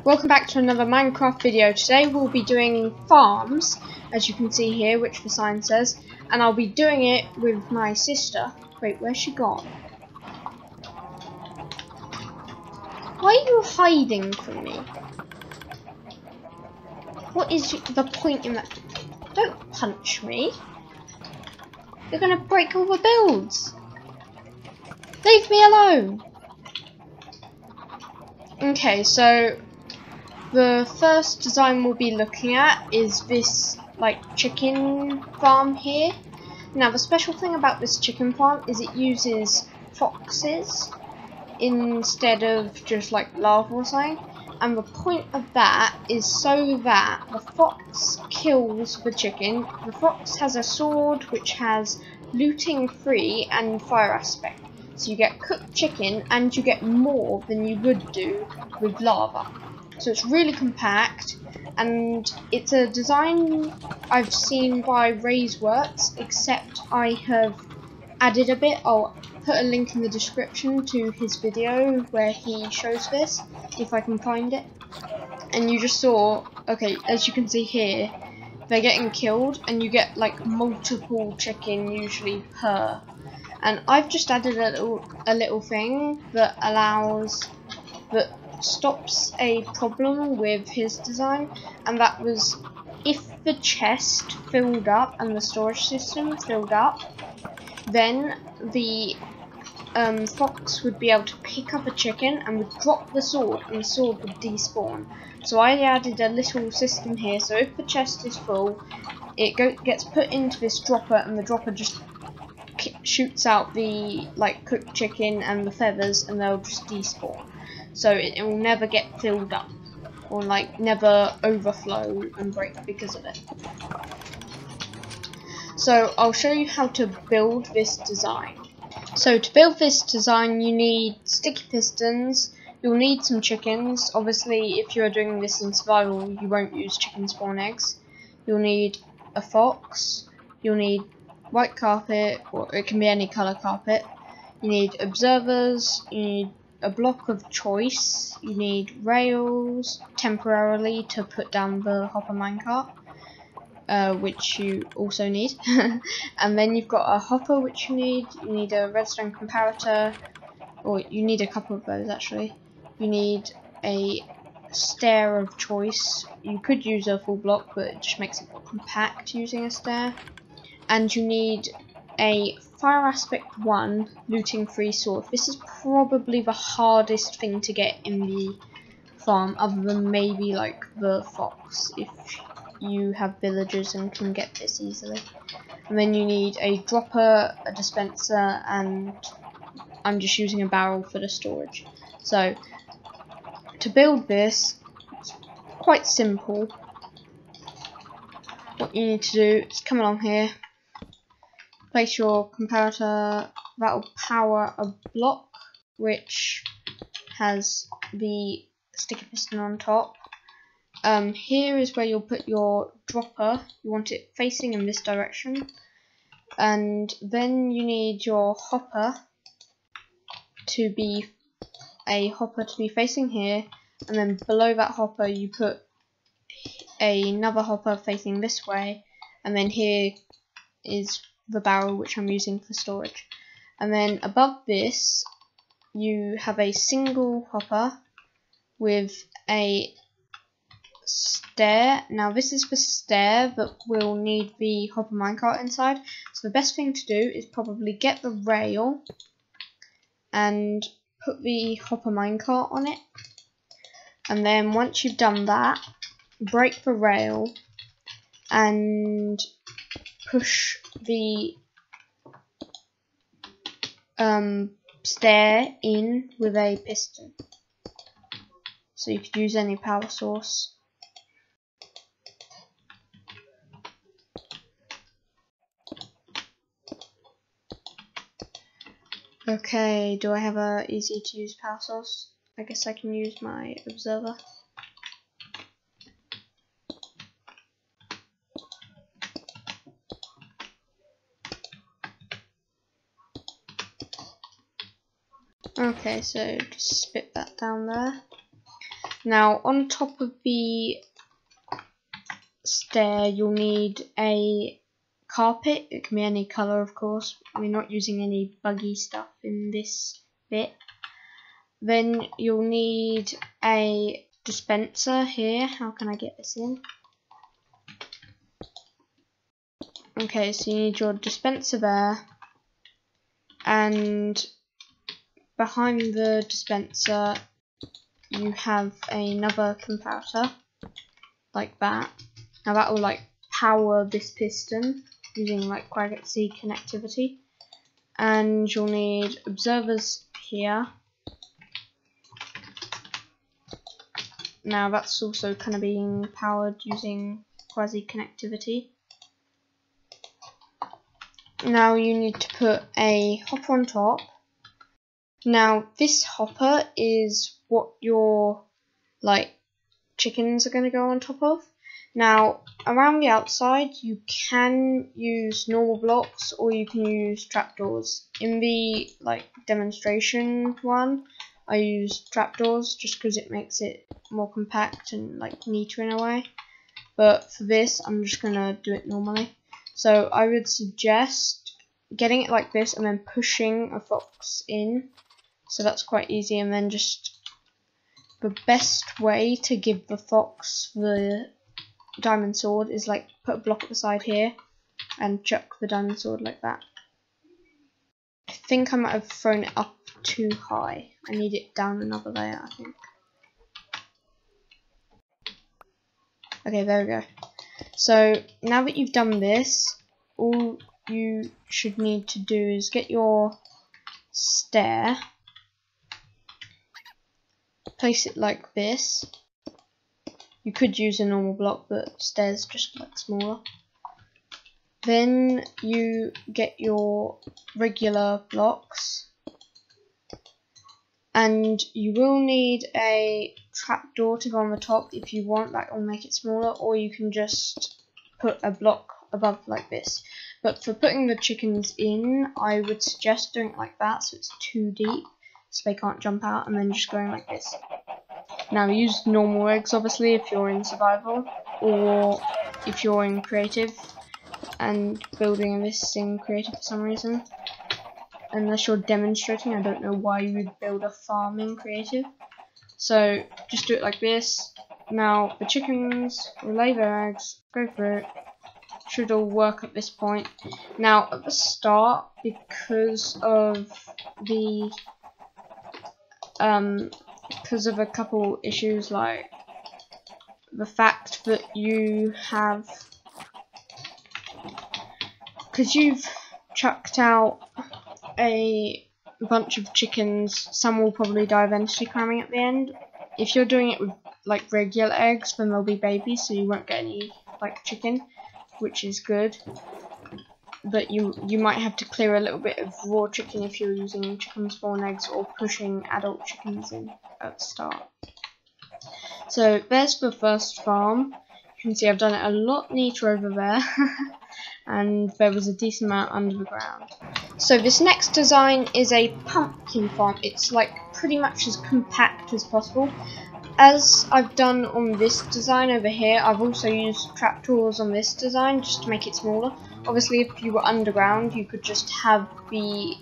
Welcome back to another Minecraft video. Today we'll be doing farms, as you can see here, which the sign says, and I'll be doing it with my sister. Wait, where's she gone? Why are you hiding from me? What is the point in that? Don't punch me. You're gonna break all the builds. Leave me alone. Okay, so the first design we'll be looking at is this chicken farm here. Now the special thing about this chicken farm is it uses foxes instead of just like larvae or something, and the point of that is so that the fox kills the chicken. The fox has a sword which has looting free and fire aspect, so you get cooked chicken and you get more than you would do with lava. So it's really compact, and it's a design I've seen by Ray's Works, except I have added a bit. I'll put a link in the description to his video where he shows this, if I can find it. And you just saw, okay, as you can see here, they're getting killed, and you get like multiple chicken usually per. And I've just added a little thing that stops a problem with his design, and that was if the chest filled up and the storage system filled up, then the fox would be able to pick up a chicken and would drop the sword, and the sword would despawn. So I added a little system here, so if the chest is full, it gets put into this dropper, and the dropper just shoots out the cooked chicken and the feathers, and they'll just despawn. So it will never get filled up, or never overflow and break because of it. So I'll show you how to build this design. So to build this design you need sticky pistons, you'll need some chickens. Obviously if you're doing this in survival you won't use chicken spawn eggs. You'll need a fox, you'll need white carpet, or it can be any colour carpet. You need observers, you need a block of choice, you need rails temporarily to put down the hopper minecart, which you also need. And then you've got a hopper which you need a redstone comparator, or you need a couple of those actually. You need a stair of choice. You could use a full block, but it just makes it more compact using a stair. And you need a fire aspect 1 looting free sword. This is probably the hardest thing to get in the farm, other than maybe the fox, if you have villagers and can get this easily. And then you need a dropper, a dispenser, and I'm just using a barrel for the storage. So to build this, it's quite simple. What you need to do is come along here, place your comparator, that will power a block which has the sticky piston on top. Here is where you'll put your dropper. You want it facing in this direction, and then you need your hopper to be facing here, and then below that hopper you put another hopper facing this way, and then here is the barrel which I'm using for storage. And then above this you have a single hopper with a stair. Now this is the stair that will need the hopper minecart inside, so the best thing to do is probably get the rail and put the hopper minecart on it, and then once you've done that, break the rail and push the stair in with a piston. So you could use any power source. Okay, do I have a easy to use power source? I guess I can use my observer. Okay, so just spit that down there. Now on top of the stair you'll need a carpet. It can be any colour, of course. We're not using any buggy stuff in this bit. Then you'll need a dispenser here. How can I get this in? Okay, so you need your dispenser there, and behind the dispenser you have another comparator like that. Now that will like power this piston using like quasi connectivity, and you'll need observers here. Now that's also kind of being powered using quasi connectivity. Now you need to put a hopper on top. Now this hopper is what your like chickens are going to go on top of. Now around the outside you can use normal blocks or you can use trapdoors. In the like demonstration one I use trapdoors just because it makes it more compact and like neater in a way, but for this I'm just going to do it normally. So I would suggest getting it like this and then pushing a fox in. So that's quite easy, and then just the best way to give the fox the diamond sword is like put a block at the side here and chuck the diamond sword like that. I think I might have thrown it up too high. I need it down another layer, I think. Okay, there we go. So now that you've done this, all you should need to do is get your stair, place it like this. You could use a normal block, but stairs just like smaller. Then you get your regular blocks, and you will need a trapdoor to go on the top if you want. That will make it smaller, or you can just put a block above like this. But for putting the chickens in, I would suggest doing it like that, so it's too deep, so they can't jump out, and then just going like this. Now use normal eggs obviously if you're in survival, or if you're in creative and building this in creative for some reason. Unless you're demonstrating, I don't know why you would build a farm in creative. So just do it like this. Now the chickens will lay their eggs, go through it. Should all work at this point. Now at the start, because of the because of a couple issues, like the fact that you have, because you've chucked out a bunch of chickens, some will probably die eventually cramming at the end. If you're doing it with like regular eggs, then they'll be babies, so you won't get any like chicken, which is good. But you might have to clear a little bit of raw chicken if you're using chicken spawn eggs or pushing adult chickens in at the start. So there's the first farm. You can see I've done it a lot neater over there. And there was a decent amount under the ground. So this next design is a pumpkin farm. It's like pretty much as compact as possible. As I've done on this design over here, I've also used trapdoors on this design just to make it smaller. Obviously if you were underground you could just have the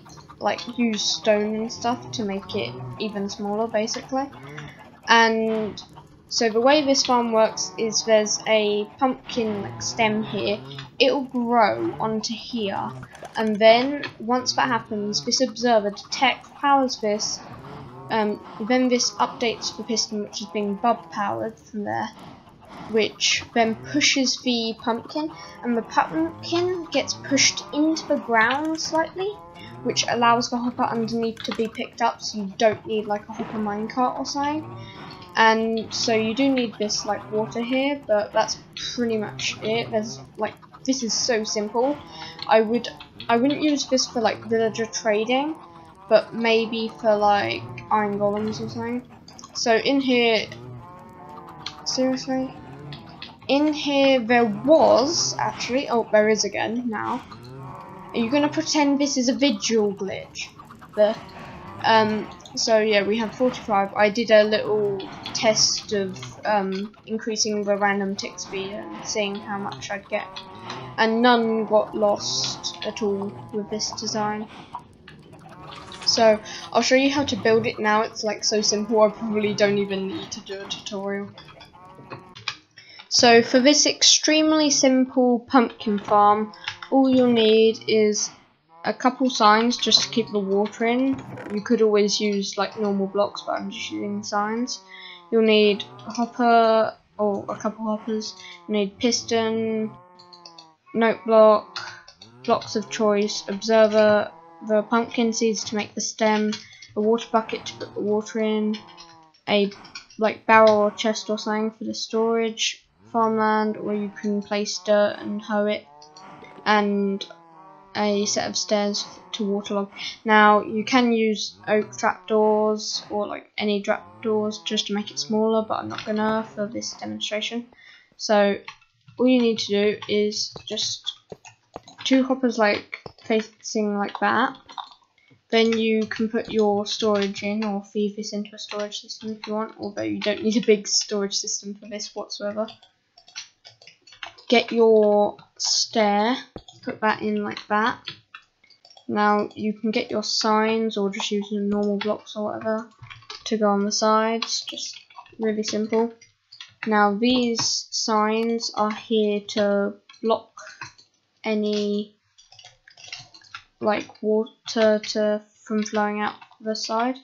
use stone and stuff to make it even smaller basically. And so the way this farm works is there's a pumpkin stem here. It'll grow onto here, and then once that happens, this observer detects, powers this, then this updates the piston, which is being bub powered from there, which then pushes the pumpkin, and the pumpkin gets pushed into the ground slightly, which allows the hopper underneath to be picked up, so you don't need like a hopper minecart or something. And so you do need this water here, but that's pretty much it. There's this is so simple. I wouldn't use this for villager trading, but maybe for iron golems or something. So in here, seriously, in here there was actually, oh, there is again now. Are you gonna pretend this is a visual glitch? So yeah, we have 45. I did a little test of increasing the random tick speed and seeing how much I'd get. And none got lost at all with this design. So I'll show you how to build it now. It's like so simple, I probably don't even need to do a tutorial. So for this extremely simple pumpkin farm, all you'll need is a couple signs just to keep the water in. You could always use like normal blocks, but I'm just using signs. You'll need a hopper or a couple hoppers. You need piston, note block, blocks of choice, observer, the pumpkin seeds to make the stem, a water bucket to put the water in, a like barrel or chest or something for the storage, farmland where you can place dirt and hoe it, and a set of stairs to waterlog. Now you can use oak trapdoors or like any trapdoors just to make it smaller, but I'm not gonna for this demonstration. So all you need to do is just 2 hoppers like facing like that. Then you can put your storage in or feed this into a storage system if you want, although you don't need a big storage system for this whatsoever. Get your stair, put that in like that. Now you can get your signs or just use normal blocks or whatever to go on the sides, just really simple. Now these signs are here to block any like water from flowing out the side.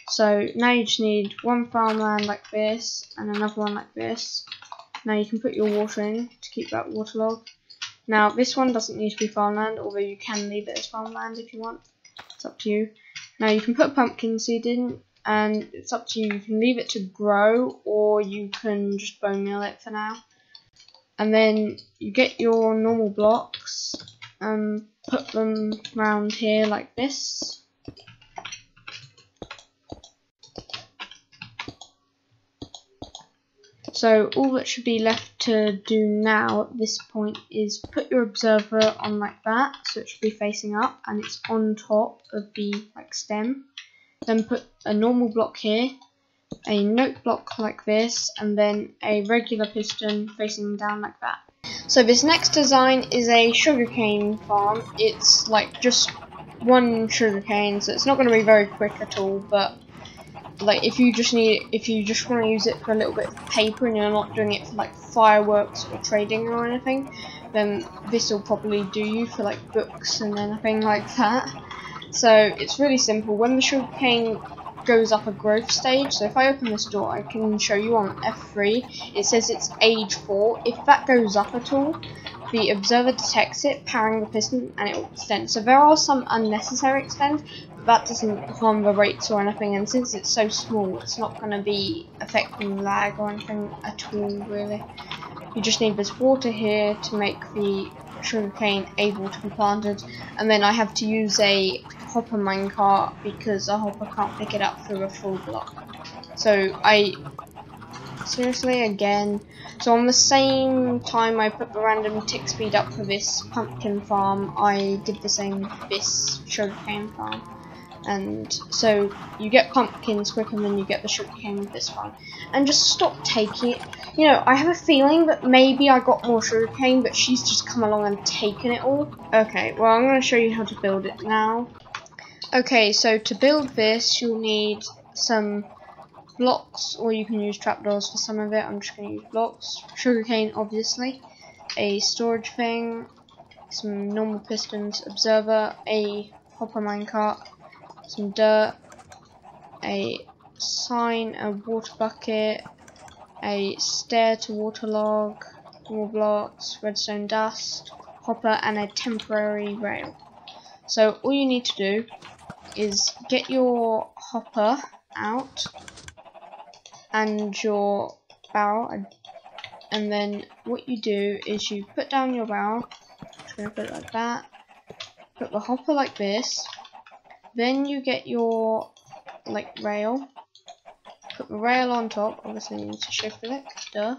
So now you just need one farmland like this and another one like this. Now you can put your water in to keep that waterlogged. Now this one doesn't need to be farmland, although you can leave it as farmland if you want. It's up to you. Now you can put a pumpkin seed in, and it's up to you. You can leave it to grow, or you can just bone meal it for now. And then you get your normal blocks and put them around here like this. So all that should be left to do now at this point is put your observer on like that, so it should be facing up and it's on top of the like stem. Then put a normal block here, a note block like this, and then a regular piston facing down like that. So this next design is a sugarcane farm. It's like just one sugarcane, so it's not going to be very quick at all, but like if you just want to use it for a little bit of paper and you're not doing it for like fireworks or trading or anything, then this will probably do you for like books and anything like that. So it's really simple. When the sugarcane goes up a growth stage, so if I open this door, I can show you on F3, it says it's age 4. If that goes up at all, the observer detects it, powering the piston, and it will extend. So there are some unnecessary extends, but that doesn't harm the rates or anything, and since it's so small, it's not going to be affecting lag or anything at all, really. You just need this water here to make the sugarcane able to be planted, and then I have to use a hopper minecart because a hopper can't pick it up through a full block. So seriously again, so on the same time I put the random tick speed up for this pumpkin farm, I did the same for this sugarcane farm. And so you get pumpkins quicker than you get the sugarcane with this one. And just stop taking it. You know, I have a feeling that maybe I got more sugarcane, but she's just come along and taken it all. Okay, well I'm going to show you how to build it now. Okay, so to build this, you'll need some blocks, or you can use trapdoors for some of it. I'm just going to use blocks. Sugarcane, obviously. A storage thing. Some normal pistons. Observer. A hopper minecart. Some dirt, a sign, a water bucket, a stair to waterlog, more blocks, redstone dust, hopper, and a temporary rail. So all you need to do is get your hopper out and your barrel, and then what you do is you put down your barrel. Just gonna put it like that. Put the hopper like this. Then you get your like rail, put the rail on top, obviously you need to shift click, duh.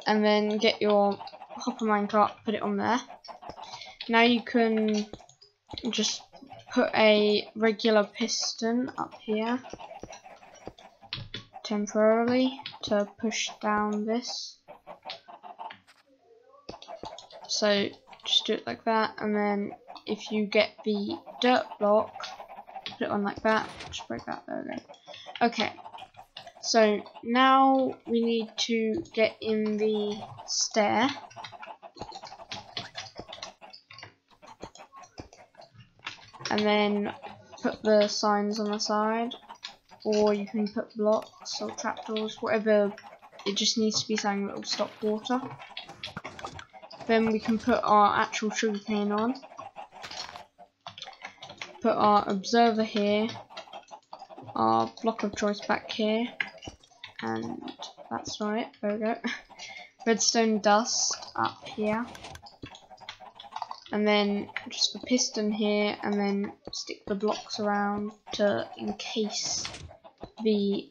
And then get your hopper minecart, put it on there. Now you can just put a regular piston up here temporarily to push down this. So just do it like that, and then if you get the dirt block, put it on like that, just break that, there we go. Okay, so now we need to get in the stair. And then put the signs on the side, or you can put blocks or trapdoors, whatever. It just needs to be something that will stop water. Then we can put our actual sugarcane on. Put our observer here, our block of choice back here, and that's right, there we go. Redstone dust up here. And then just the piston here, and then stick the blocks around to encase the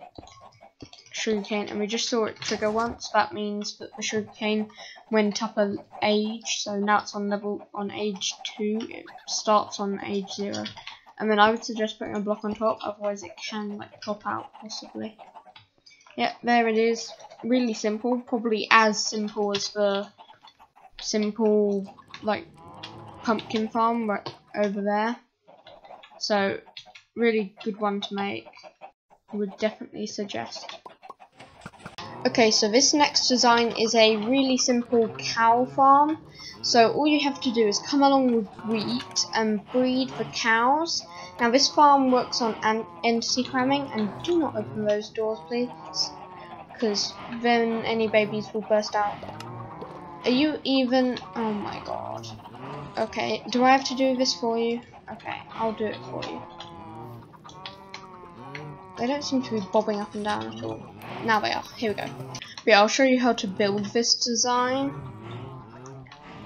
sugarcane. And we just saw it trigger once. That means that the sugarcane went up an age, so now it's on age 2. It starts on age 0. And then I would suggest putting a block on top, otherwise it can like pop out possibly. Yeah, there it is. Really simple, probably as simple as the simple like pumpkin farm right over there. So really good one to make. I would definitely suggest. Okay, so this next design is a really simple cow farm. So all you have to do is come along with wheat and breed the cows. Now this farm works on entity cramming, and do not open those doors please, because then any babies will burst out. Are you even? Oh my god. Okay, do I have to do this for you? Okay, I'll do it for you. They don't seem to be bobbing up and down at all. Now they are. Here we go. But yeah, I'll show you how to build this design.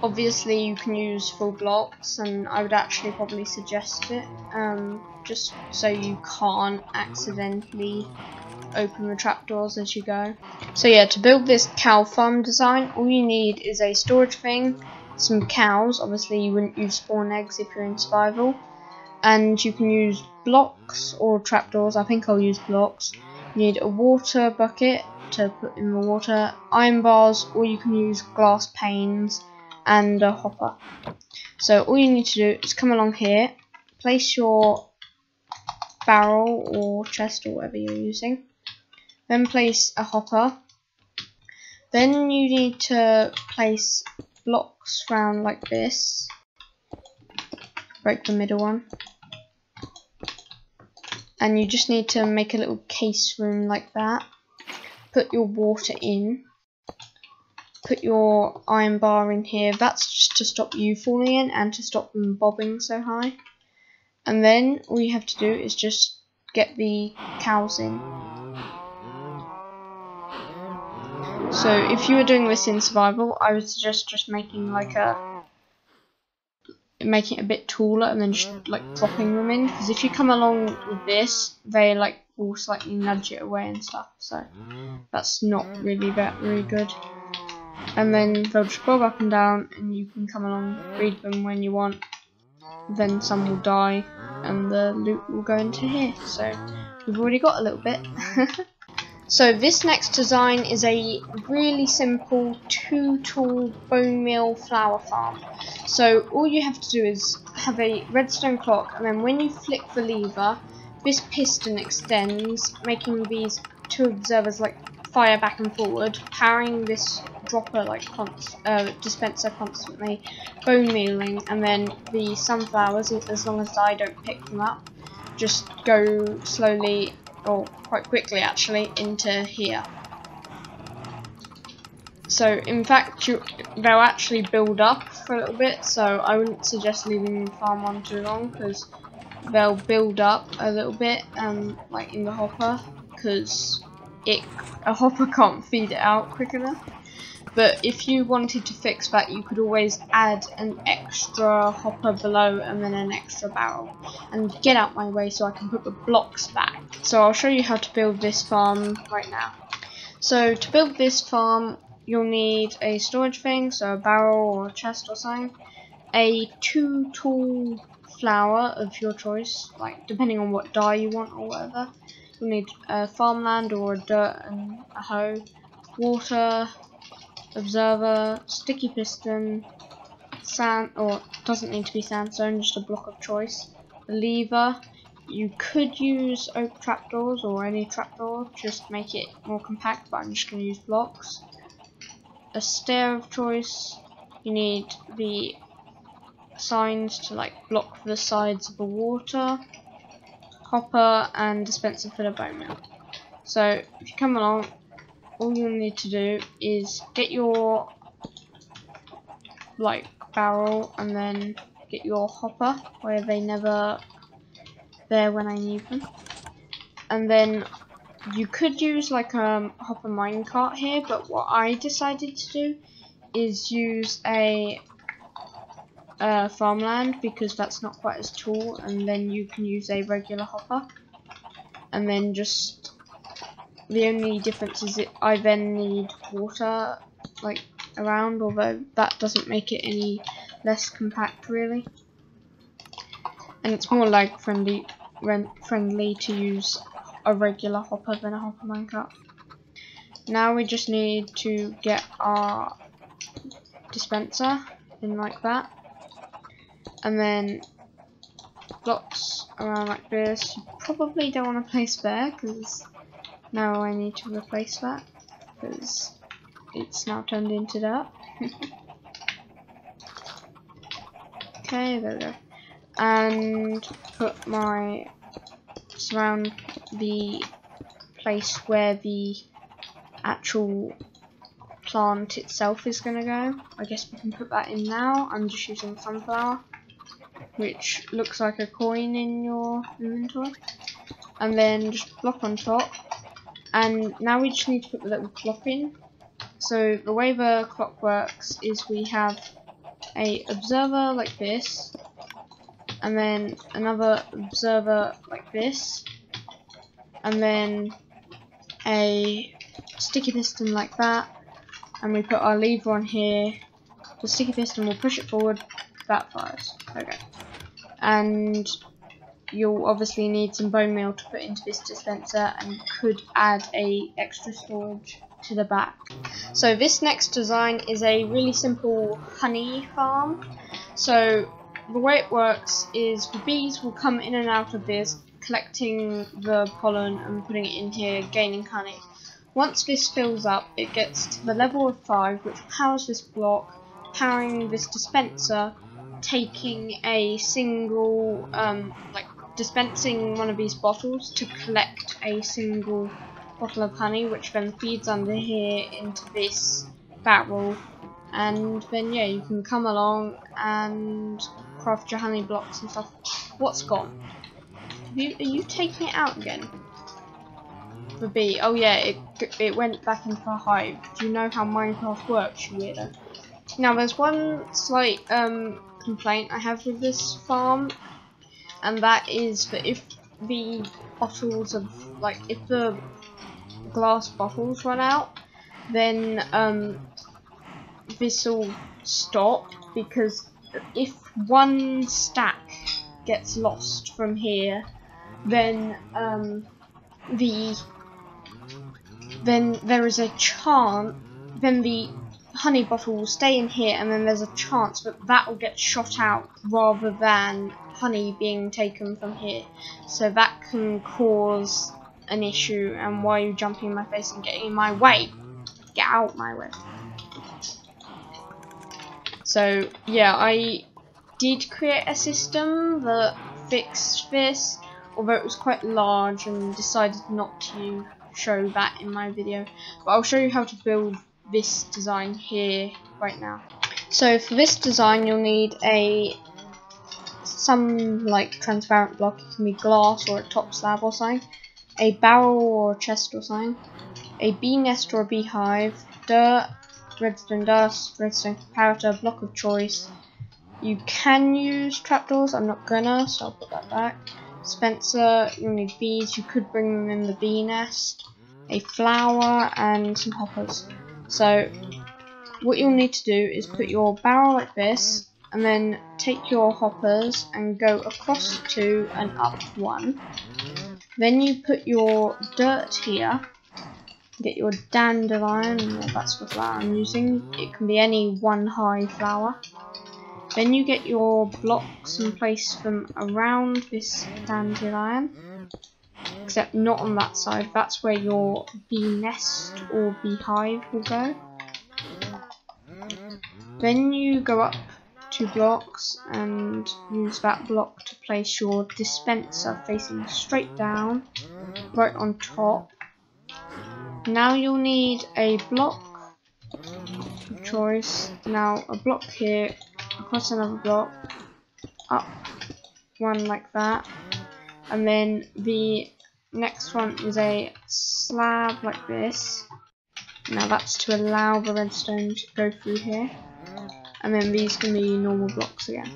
Obviously you can use full blocks, and I would actually probably suggest it, just so you can't accidentally open the trapdoors as you go. So yeah, to build this cow farm design, all you need is a storage thing, some cows. Obviously you wouldn't use spawn eggs if you're in survival, and you can use blocks or trapdoors. I think I'll use blocks. You need a water bucket to put in the water, iron bars, or you can use glass panes, and a hopper. So all you need to do is come along here, place your barrel or chest or whatever you're using, then place a hopper. Then you need to place blocks round like this, break the middle one, and you just need to make a little case room like that. Put your water in, put your iron bar in here. That's just to stop you falling in and to stop them bobbing so high. And then all you have to do is just get the cows in. So if you were doing this in survival, I would suggest just making like making it a bit taller and then just like dropping them in, because if you come along with this, they like will slightly nudge it away and stuff, so that's not really very good. And then they'll just bob up and down, and you can come along, breed them when you want. Then some will die, and the loot will go into here. So we've already got a little bit. So this next design is a really simple 2-tool bone meal flour farm. So all you have to do is have a redstone clock, and then when you flick the lever, this piston extends, making these 2 observers like fire back and forward, powering this dropper like dispenser constantly, bone mealing, and then the sunflowers, as long as I don't pick them up, just go slowly, or quite quickly actually, into here. So in fact they'll actually build up for a little bit, so I wouldn't suggest leaving the farm on too long, because they'll build up a little bit like in the hopper, because a hopper can't feed it out quick enough. But if you wanted to fix that, you could always add an extra hopper below and then an extra barrel. And get out my way so I can put the blocks back. So I'll show you how to build this farm right now. So to build this farm, you'll need a storage thing, so a barrel or a chest or something, a 2-tool flour of your choice, like depending on what dye you want or whatever. you'll need farmland or a dirt and a hoe, water, observer, sticky piston, sand, or doesn't need to be sandstone, just a block of choice, a lever. You could use oak trapdoors or any trapdoor, just make it more compact, but I'm just going to use blocks. A stair of choice, you need the signs to like block the sides of the water, hopper, and dispenser for the bone meal. So if you come along, all you'll need to do is get your like barrel and then get your hopper where they never there when I need them, and then you could use like a hopper minecart here, but what I decided to do is use a farmland because that's not quite as tall, and then you can use a regular hopper, and then just the only difference is that I then need water like around, although that doesn't make it any less compact really, and it's more like friendly to use a regular hopper than a hopper minecart. Now we just need to get our dispenser in like that, and then blocks around like this. You probably don't want to place there because now I need to replace that because it's now turned into dirt. Okay, there we go. And put my surround the place where the actual plant itself is going to go. I guess we can put that in now. I'm just using sunflower, which looks like a coin in your inventory, and then just block on top. And now we just need to put the little clock in. So the way the clock works is we have a observer like this, and then another observer like this, and then a sticky piston like that, and we put our lever on here. The sticky piston will push it forward, that fires. Okay. And you'll obviously need some bone meal to put into this dispenser, and could add a extra storage to the back. So this next design is a really simple honey farm. So the way it works is the bees will come in and out of this, collecting the pollen and putting it in here, gaining honey. Once this fills up, it gets to the level of 5, which powers this block, powering this dispenser, taking a single, dispensing one of these bottles to collect a single bottle of honey, which then feeds under here into this barrel, and then yeah, you can come along and craft your honey blocks and stuff. What's gone? Are you taking it out again? The bee. Oh yeah, it went back into the hive. Do you know how Minecraft works, you weirdo? Now there's one slight complaint I have with this farm, and that is that if the bottles of if the glass bottles run out, then this will stop, because if one stack gets lost from here, then there is a chance, then the honey bottle will stay in here, and then there's a chance that will get shot out rather than honey being taken from here. So that can cause an issue. And why are you jumping in my face and getting in my way? Get out my way. So yeah, I did create a system that fixed this, although it was quite large, and decided not to show that in my video. But I'll show you how to build this design here right now. So for this design you'll need some transparent block. It can be glass or a top slab or something, a barrel or a chest or something, a bee nest or a beehive, dirt, redstone dust, redstone comparator, block of choice. You can use trapdoors, I'm not gonna, so I'll put that back. Dispenser, you'll need bees, you could bring them in the bee nest, a flower, and some hoppers. So what you'll need to do is put your barrel like this, and then take your hoppers and go across 2 and up 1, Then you put your dirt here. Get your dandelion, that's the flower I'm using. It can be any one high flower. Then you get your blocks and place them around this dandelion, except not on that side. That's where your bee nest or beehive will go. Then you go up 2 blocks and use that block to place your dispenser facing straight down, right on top. Now you'll need a block of choice. Now a block here, across another block, up one like that, and then the next one is a slab like this. Now that's to allow the redstone to go through here, and then these can be normal blocks again.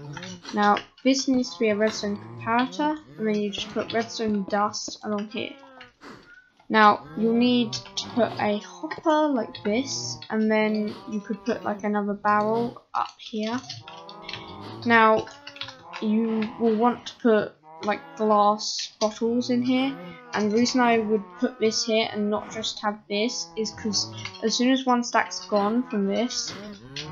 Now this needs to be a redstone comparator, and then you just put redstone dust along here. Now you'll need to put a hopper like this, and then you could put like another barrel up here. Now you will want to put like glass bottles in here, and the reason I would put this here and not just have this is because as soon as one stack's gone from this,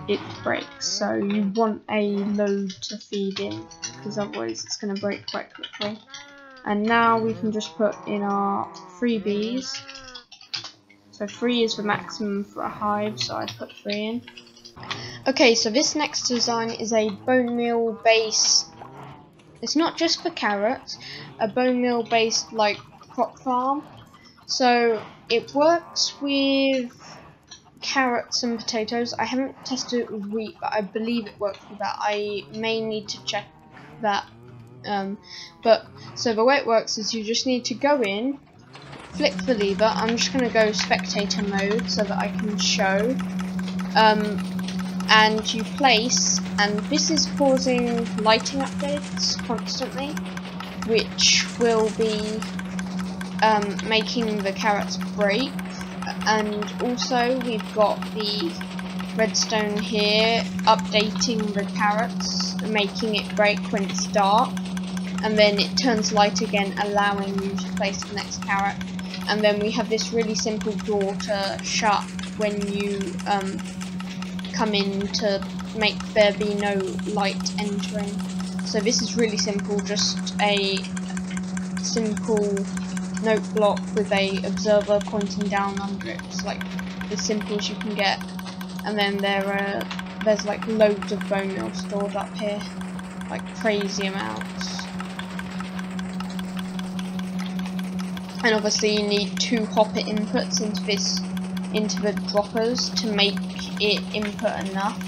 it breaks. So you want a load to feed in, because otherwise it's going to break quite quickly. And now we can just put in our 3 bees. So 3 is the maximum for a hive, so I'd put 3 in. Okay, so this next design is a bone meal base. It's not just for carrots, a bone meal based like crop farm. So it works with carrots and potatoes. I haven't tested it with wheat, but I believe it works with that. I may need to check that. So the way it works is you just need to go in, flick the lever. I'm just going to go spectator mode so that I can show. And you place, and this is causing lighting updates constantly, which will be making the carrots break. And also we've got the redstone here updating the carrots, making it break when it's dark, and then it turns light again, allowing you to place the next carrot. And then we have this really simple door to shut when you come in, to make there be no light entering. So this is really simple, just a simple note block with a observer pointing down under it. It's like as simple as you can get. And then there's like loads of bone meal stored up here, like crazy amounts. And obviously you need 2 hopper inputs into the droppers to make it input enough.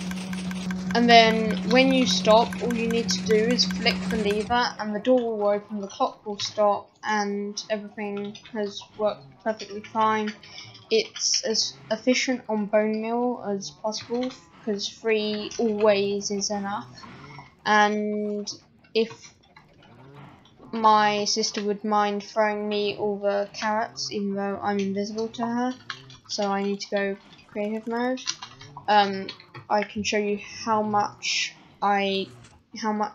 And then when you stop, all you need to do is flick the lever and the door will open, the clock will stop, and everything has worked perfectly fine. It's as efficient on bone meal as possible, because 3 always is enough. And if my sister would mind throwing me all the carrots, even though I'm invisible to her, so I need to go creative mode, I can show you how much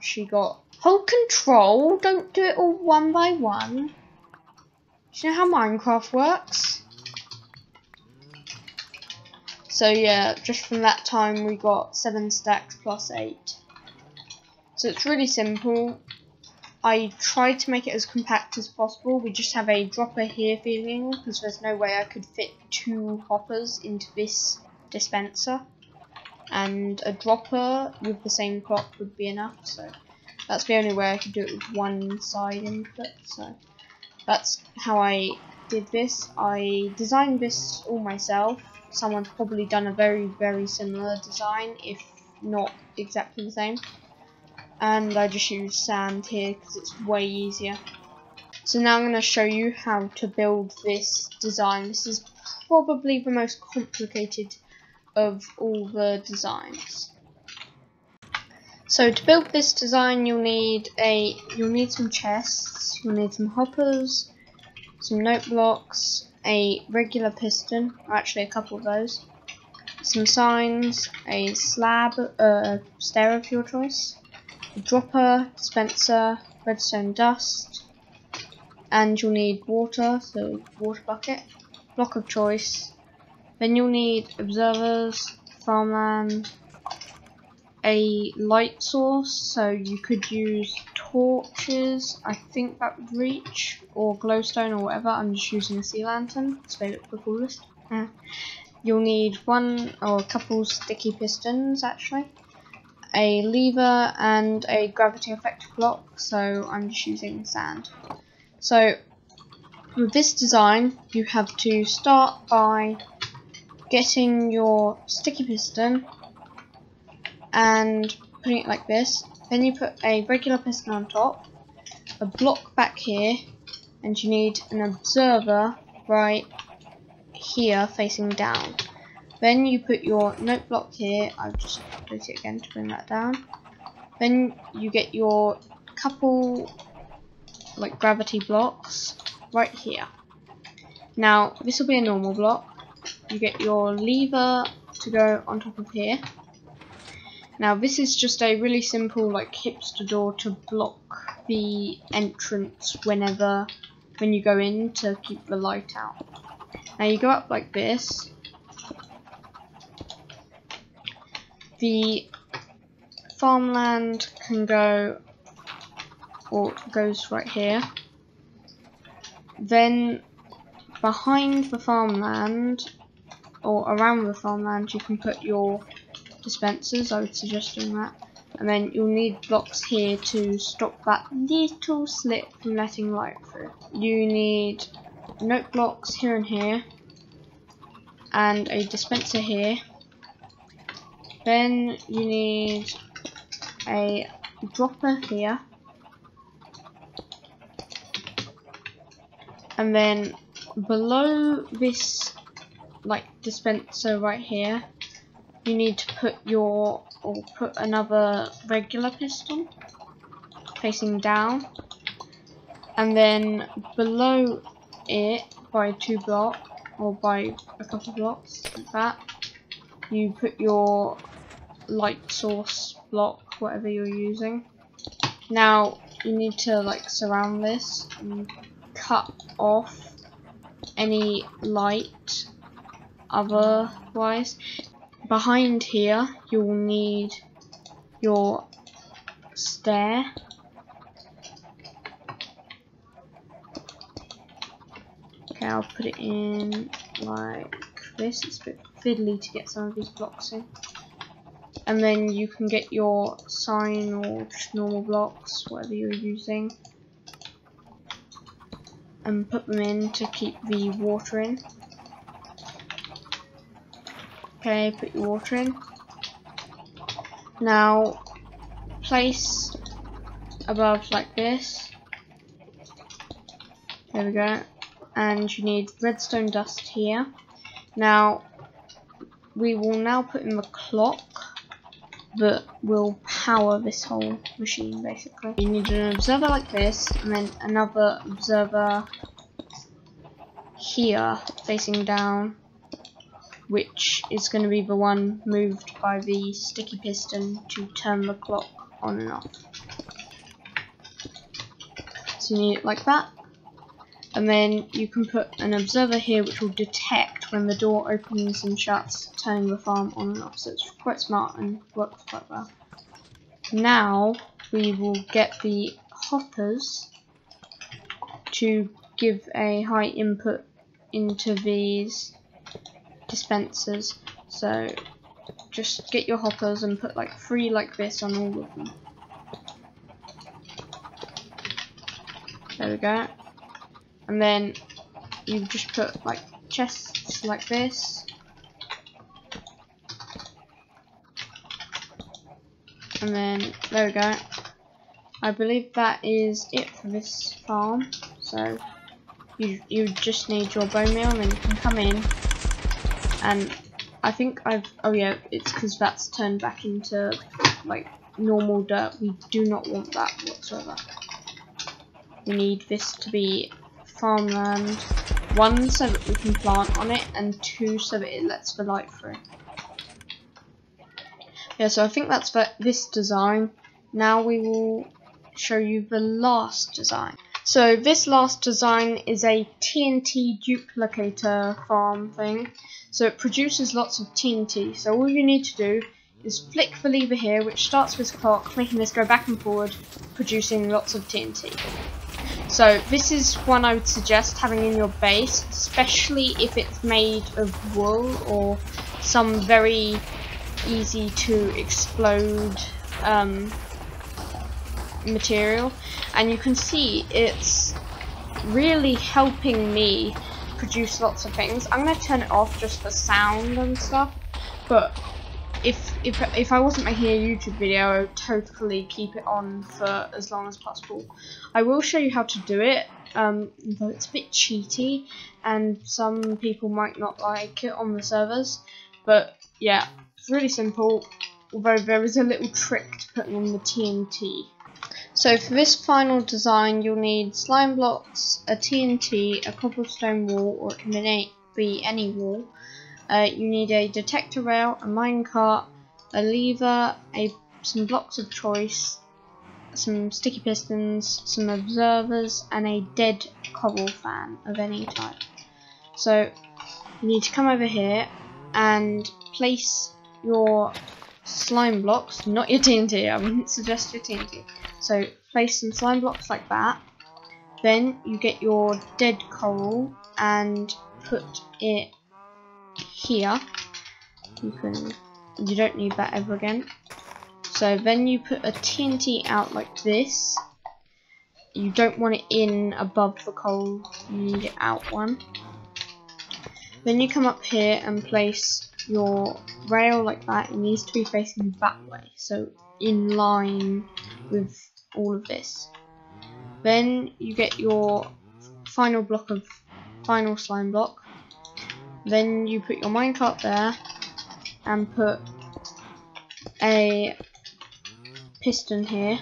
she got. Hold control, don't do it all one by one. Do you know how Minecraft works? So yeah, just from that time we got 7 stacks plus 8. So it's really simple. I tried to make it as compact as possible. We just have a dropper here feeding, because there's no way I could fit 2 hoppers into this dispenser. And a dropper with the same clock would be enough, so that's the only way I could do it with 1 side input. So that's how I did this. I designed this all myself. Someone's probably done a very, very similar design, if not exactly the same. And I just use sand here because it's way easier. So now I'm going to show you how to build this design. This is probably the most complicated of all the designs. So to build this design, you'll need some chests, you'll need some hoppers, some note blocks, a regular piston, or actually a couple of those, some signs, a slab, stair of your choice, a dropper, dispenser, redstone dust, and you'll need water, so water bucket, block of choice. Then you'll need observers, farmland, a light source, so you could use torches, I think that would reach, or glowstone or whatever. I'm just using a sea lantern, so they look the coolest. You'll need one or a couple sticky pistons actually, a lever and a gravity effect block, so I'm just using sand. So with this design you have to start by getting your sticky piston and putting it like this. Then you put a regular piston on top, a block back here, and you need an observer right here facing down. Then you put your note block here. I'll just update it again to bring that down. Then you get your couple like gravity blocks right here. Now this will be a normal block. You get your lever to go on top of here. Now this is just a really simple like hipster door to block the entrance when you go in, to keep the light out. Now you go up like this. The farmland can go, or goes right here. Then behind the farmland, or around the farmland, you can put your dispensers. I would suggest doing that. And then you'll need blocks here to stop that little slit from letting light through. You need note blocks here and here, and a dispenser here. Then you need a dropper here, and then below this like dispenser right here, you need to put another regular piston facing down, and then below it by 2 blocks, or by a couple blocks like that, you put your light source block, whatever you're using. Now you need to like surround this and cut off any light otherwise. Behind here you will need your stair. Okay, I'll put it in like this. It's a bit fiddly to get some of these blocks in. And then you can get your sign or just normal blocks, whatever you're using, and put them in to keep the water in. Okay, put your water in. Now place above like this. There we go. And you need redstone dust here. Now we will now put in the clock that will power this whole machine basically. You need an observer like this, and then another observer here facing down, which is going to be the one moved by the sticky piston to turn the clock on and off. So you need it like that. And then you can put an observer here which will detect when the door opens and shuts, turning the farm on and off. So it's quite smart and works quite well. Now we will get the hoppers to give a high input into these dispensers. So just get your hoppers and put like 3 like this on all of them. There we go. And then you just put like chests like this, and then there we go. I believe that is it for this farm. So you just need your bone meal, and then you can come in, and I think oh yeah, it's because that's turned back into like normal dirt. We do not want that whatsoever. We need this to be farmland, 1 so that we can plant on it, and 2 so that it lets the light through. Yeah, so I think that's for this design. Now we will show you the last design. So this last design is a TNT duplicator farm thing. So it produces lots of TNT. So all you need to do is flick the lever here, which starts this clock, making this go back and forward, producing lots of TNT. So this is one I would suggest having in your base, especially if it's made of wool or some very easy to explode material. And you can see it's really helping me produce lots of things. I'm going to turn it off just for sound and stuff, but if I wasn't making a YouTube video, I would totally keep it on for as long as possible. I will show you how to do it, though it's a bit cheaty and some people might not like it on the servers, but yeah, it's really simple, although there is a little trick to putting in the TNT. So for this final design, you'll need slime blocks, a TNT, a cobblestone wall, or it can be any wall. You need a detector rail, a minecart, a lever, some blocks of choice, some sticky pistons, some observers, and a dead cobble fan of any type. So you need to come over here and place your slime blocks, not your TNT, I wouldn't suggest your TNT. So place some slime blocks like that. Then you get your dead coral and put it here. You don't need that ever again. So then you put a TNT out like this. You don't want it in above the coal, you need it out one. Then you come up here and place your rail like that. It needs to be facing that way, so in line with all of this. Then you get your final slime block. Then you put your minecart there and put a piston here.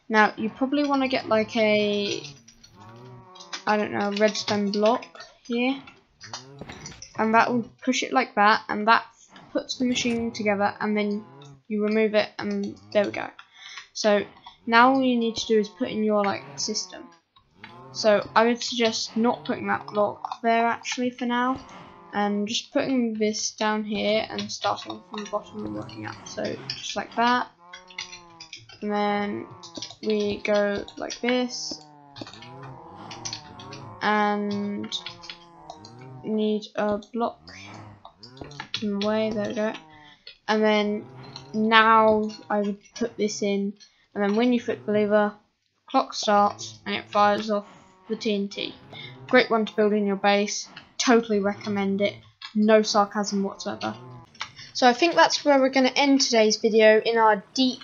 Now you probably want to get like a, I don't know, a redstone block here, and that will push it like that, and that puts the machine together, and then you remove it, and there we go. So now all you need to do is put in your system. So I would suggest not putting that block there actually for now, and just putting this down here and starting from the bottom and working up. So just like that, and then we go like this, and need a block in the way, there we go. And then now I would put this in, and then when you flick the lever, clock starts and it fires off the TNT. Great one to build in your base, totally recommend it, no sarcasm whatsoever. So I think that's where we're going to end today's video, in our deep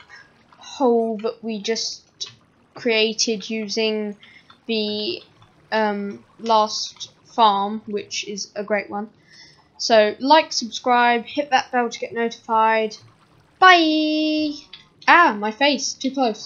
hole that we just created using the last farm, which is a great one. So like, subscribe, hit that bell to get notified. Bye! Ah, my face, too close.